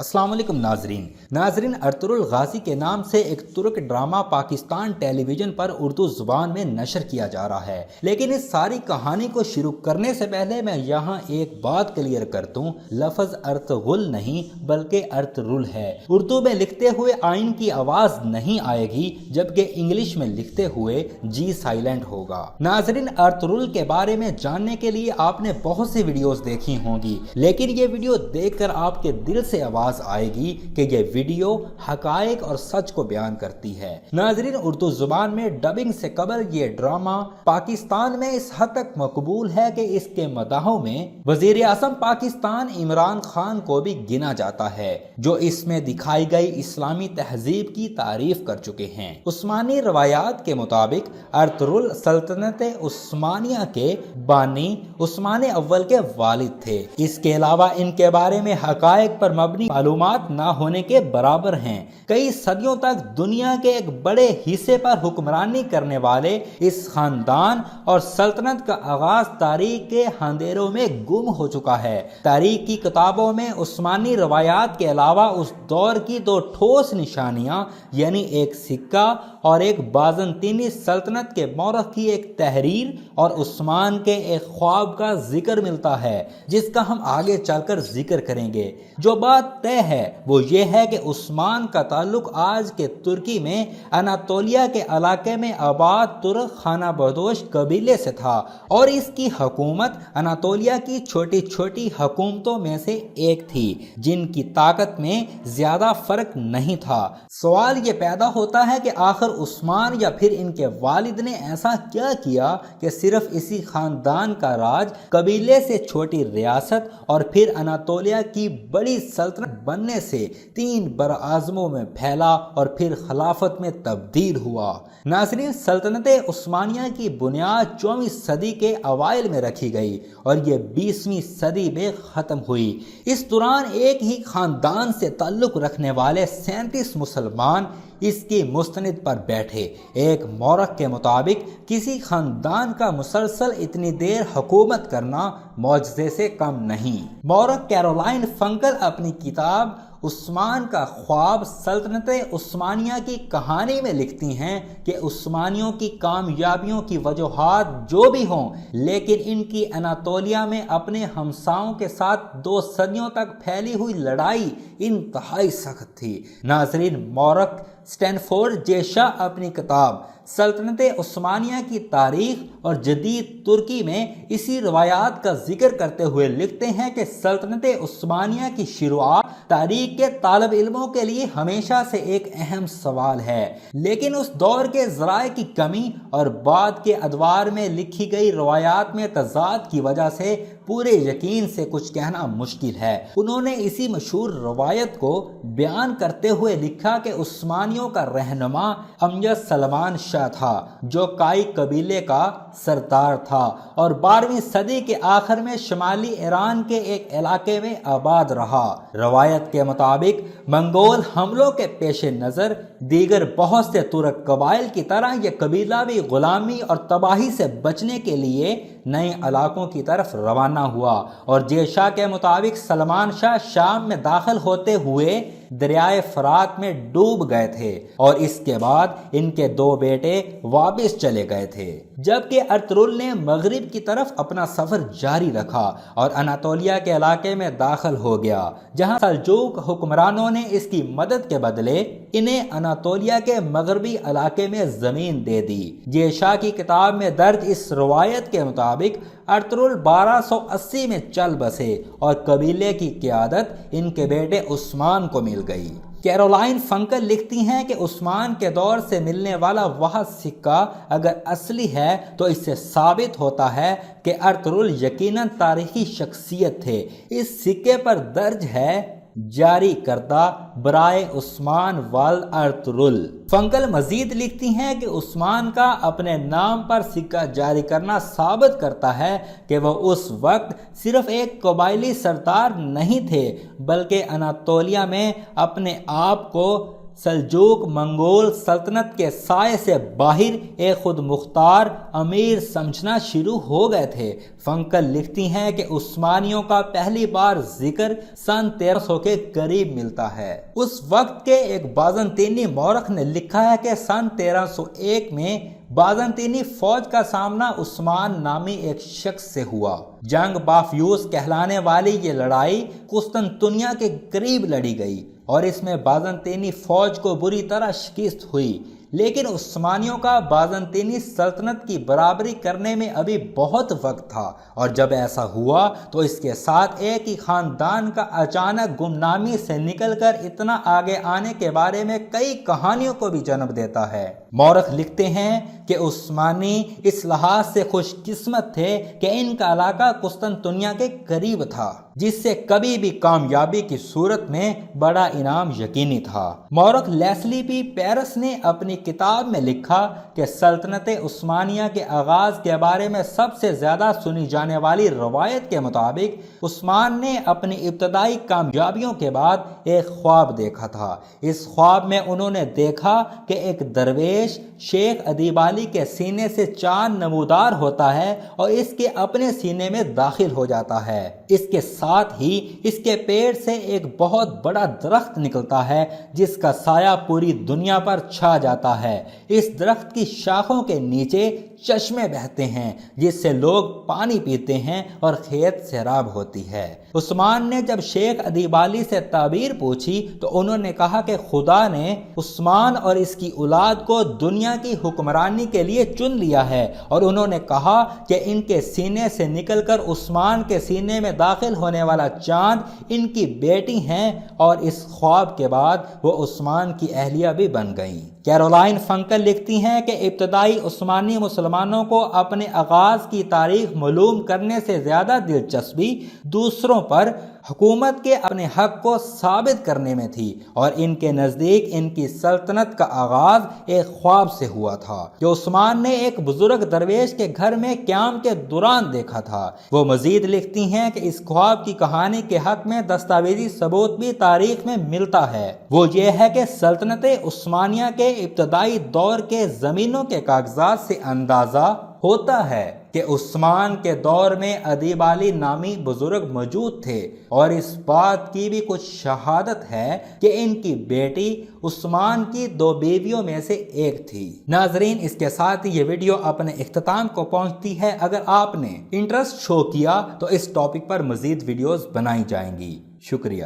السلام علیکم ناظرین ارطغرل غازی کے نام سے ایک ترک ڈرامہ پاکستان ٹیلی ویژن پر اردو زبان میں نشر کیا جا رہا ہے، لیکن اس ساری کہانی کو شروع کرنے سے پہلے میں یہاں ایک بات کلیئر کر دوں، لفظ ارطغرل نہیں بلکہ ارطغرل ہے۔ اردو میں لکھتے ہوئے آئین کی آواز نہیں آئے گی، جبکہ انگلش میں لکھتے ہوئے جی سائلنٹ ہوگا۔ ناظرین ارطغرل کے بارے میں جاننے کے لیے آپ نے بہت سی ویڈیوز دیکھی ہوں گی، لیکن یہ ویڈیو دیکھ کر آپ کے دل سے آواز آئے گی کہ یہ ویڈیو حقائق اور سچ کو بیان کرتی ہے۔ ناظرین اردو زبان میں ڈبنگ سے قبل یہ ڈرامہ پاکستان میں اس حد تک مقبول ہے کہ اس کے مداحوں میں وزیر اعظم پاکستان عمران خان کو بھی گنا جاتا ہے، جو اس میں دکھائی گئی اسلامی تہذیب کی تعریف کر چکے ہیں۔ عثمانی روایات کے مطابق ارطغرل سلطنت عثمانیہ کے بانی عثمان اول کے والد تھے۔ اس کے علاوہ ان کے بارے میں حقائق پر مبنی معلومات نہ ہونے کے برابر ہیں۔ کئی صدیوں تک دنیا کے ایک بڑے حصے پر حکمرانی کرنے والے اس خاندان اور سلطنت کا آغاز تاریخ کے اندھیروں میں گم ہو چکا ہے۔ تاریخ کی کتابوں میں عثمانی روایات کے علاوہ اس دور کی دو ٹھوس نشانیاں، یعنی ایک سکہ اور ایک بازنطینی سلطنت کے مورخ کی ایک تحریر اور عثمان کے ایک خواب کا ذکر ملتا ہے، جس کا ہم آگے چل کر ذکر کریں گے۔ جو بات طے ہے وہ یہ ہے کہ عثمان کا تعلق آج کے ترکی میں اناطولیہ کے علاقے میں آباد ترک خانہ بدوش قبیلے سے تھا، اور اس کی حکومت اناطولیہ کی چھوٹی چھوٹی حکومتوں میں سے ایک تھی جن کی طاقت میں زیادہ فرق نہیں تھا۔ سوال یہ پیدا ہوتا ہے کہ آخر عثمان یا پھر ان کے والد نے ایسا کیا کیا کہ صرف اسی خاندان کا راج قبیلے سے چھوٹی ریاست اور پھر اناطولیہ کی بڑی سلطنت بننے سے 3 براعظموں میں پھیلا اور پھر خلافت میں تبدیل ہوا۔ ناظرین سلطنت عثمانیہ کی بنیاد 14ویں صدی کے اوائل میں رکھی گئی اور یہ 20ویں صدی میں ختم ہوئی۔ اس دوران ایک ہی خاندان سے تعلق رکھنے والے 37 مسلمان اس کی مستند پر بیٹھے۔ ایک مورخ کے مطابق کسی خاندان کا مسلسل اتنی دیر حکومت کرنا معجزے سے کم نہیں۔ مورخ کیرولائن فنکل اپنی کتاب عثمان کا خواب سلطنت عثمانیہ کی کہانی میں لکھتی ہیں کہ عثمانیوں کی کامیابیوں کی وجوہات جو بھی ہوں، لیکن ان کی اناطولیہ میں اپنے ہمساؤں کے ساتھ 2 صدیوں تک پھیلی ہوئی لڑائی انتہائی سخت تھی۔ ناظرین مورخ سٹینفورڈ جے شاہ اپنی کتاب سلطنت عثمانیہ کی تاریخ اور جدید ترکی میں اسی روایات کا ذکر کرتے ہوئے لکھتے ہیں کہ سلطنت عثمانیہ کی شروعات تاریخ کے طالب علموں کے لیے ہمیشہ سے ایک اہم سوال ہے، لیکن اس دور کے ذرائع کی کمی اور بعد کے ادوار میں لکھی گئی روایات میں تضاد کی وجہ سے پورے یقین سے کچھ کہنا مشکل ہے۔ انہوں نے اسی مشہور روایت کو بیان کرتے ہوئے لکھا کہ عثمانیوں کا رہنما امجد سلمان شاہ تھا، جو کائی قبیلے کا سردار تھا اور 12ویں صدی کے آخر میں شمالی ایران کے ایک علاقے میں آباد رہا۔ روایت کے مطابق منگول حملوں کے پیش نظر دیگر بہت سے ترک قبائل کی طرح یہ قبیلہ بھی غلامی اور تباہی سے بچنے کے لیے نئے علاقوں کی طرف روانہ ہوا، اور جے شاہ کے مطابق سلمان شاہ شام میں داخل ہوتے ہوئے دریائے فرات میں ڈوب گئے تھے اور اس کے بعد ان کے 2 بیٹے واپس چلے گئے تھے، جبکہ ارطغرل نے مغرب کی طرف اپنا سفر جاری رکھا اور اناطولیہ کے علاقے میں داخل ہو گیا، جہاں سلجوق حکمرانوں نے اس کی مدد کے بدلے انہیں اناطولیہ کے مغربی علاقے میں زمین دے دی۔ جے شاہ کی کتاب میں درج اس روایت کے مطابق ارطغرل 1280 میں چل بسے اور قبیلے کی قیادت ان کے بیٹے عثمان کو مل گئی۔ کیرولائن فنکل لکھتی ہیں کہ عثمان کے دور سے ملنے والا وہ سکہ اگر اصلی ہے تو اس سے ثابت ہوتا ہے کہ ارطغرل یقیناً تاریخی شخصیت تھے۔ اس سکے پر درج ہے جاری کردہ برائے عثمان والد ارطغرل۔ فنکل مزید لکھتی ہیں کہ عثمان کا اپنے نام پر سکہ جاری کرنا ثابت کرتا ہے کہ وہ اس وقت صرف ایک قبائلی سردار نہیں تھے، بلکہ اناطولیہ میں اپنے آپ کو سلجوق منگول سلطنت کے سائے سے باہر ایک خود مختار امیر سمجھنا شروع ہو گئے تھے۔ فنکل لکھتی ہیں کہ عثمانیوں کا پہلی بار ذکر سن 1300 کے قریب ملتا ہے۔ اس وقت کے ایک بازنطینی مورخ نے لکھا ہے کہ سن 1301 میں بازنطینی فوج کا سامنا عثمان نامی ایک شخص سے ہوا۔ جنگ بافیوس کہلانے والی یہ لڑائی قسطنطنیہ کے قریب لڑی گئی اور اس میں بازنطینی فوج کو بری طرح شکست ہوئی، لیکن عثمانیوں کا بازنطینی سلطنت کی برابری کرنے میں ابھی بہت وقت تھا، اور جب ایسا ہوا تو اس کے ساتھ ایک ہی خاندان کا اچانک گمنامی سے نکل کر اتنا آگے آنے کے بارے میں کئی کہانیوں کو بھی جنم دیتا ہے۔ مورخ لکھتے ہیں کہ عثمانی اس لحاظ سے خوش قسمت تھے کہ ان کا علاقہ قسطنطنیہ کے قریب تھا، جس سے کبھی بھی کامیابی کی صورت میں بڑا انعام یقینی تھا۔ مورخ لیسلی پی پیرس نے اپنی کتاب میں لکھا کہ سلطنت عثمانیہ کے آغاز کے بارے میں سب سے زیادہ سنی جانے والی روایت کے مطابق عثمان نے اپنی ابتدائی کامیابیوں کے بعد ایک خواب دیکھا تھا۔ اس خواب میں انہوں نے دیکھا کہ ایک درویش شیخ ادیب علی کے سینے سے چاند نمودار ہوتا ہے اور اس کے اپنے سینے میں داخل ہو جاتا ہے۔ اس کے ساتھ ہی اس کے پیٹ سے ایک بہت بڑا درخت نکلتا ہے جس کا سایہ پوری دنیا پر چھا جاتا ہے۔ اس درخت کی شاخوں کے نیچے چشمے بہتے ہیں جس سے لوگ پانی پیتے ہیں اور کھیت سیراب ہوتی ہے۔ عثمان نے جب شیخ ادیب علی سے تعبیر پوچھی تو انہوں نے کہا کہ خدا نے عثمان اور اس کی اولاد کو دنیا کی حکمرانی کے لیے چن لیا ہے، اور انہوں نے کہا کہ ان کے سینے سے نکل کر عثمان کے سینے میں داخل ہونے والا چاند ان کی بیٹی ہیں، اور اس خواب کے بعد وہ عثمان کی اہلیہ بھی بن گئیں۔ کیرولائن فنکل لکھتی ہیں کہ ابتدائی عثمانی مسلمانوں کو اپنے آغاز کی تاریخ معلوم کرنے سے زیادہ دلچسپی دوسروں پر حکومت کے اپنے حق کو ثابت کرنے میں تھی، اور ان کے نزدیک ان کی سلطنت کا آغاز ایک خواب سے ہوا تھا جو عثمان نے ایک بزرگ درویش کے گھر میں قیام کے دوران دیکھا تھا۔ وہ مزید لکھتی ہیں کہ اس خواب کی کہانی کے حق میں دستاویزی ثبوت بھی تاریخ میں ملتا ہے۔ وہ یہ ہے کہ سلطنت عثمانیہ کے ابتدائی دور کے زمینوں کے کاغذات سے اندازہ ہوتا ہے کہ عثمان کے دور میں ادیب علی نامی بزرگ موجود تھے، اور اس بات کی بھی کچھ شہادت ہے کہ ان کی بیٹی عثمان کی 2 بیویوں میں سے ایک تھی۔ ناظرین، اس کے ساتھ یہ ویڈیو اپنے اختتام کو پہنچتی ہے۔ اگر آپ نے انٹرسٹ شو کیا تو اس ٹاپک پر مزید ویڈیوز بنائی جائیں گی۔ شکریہ۔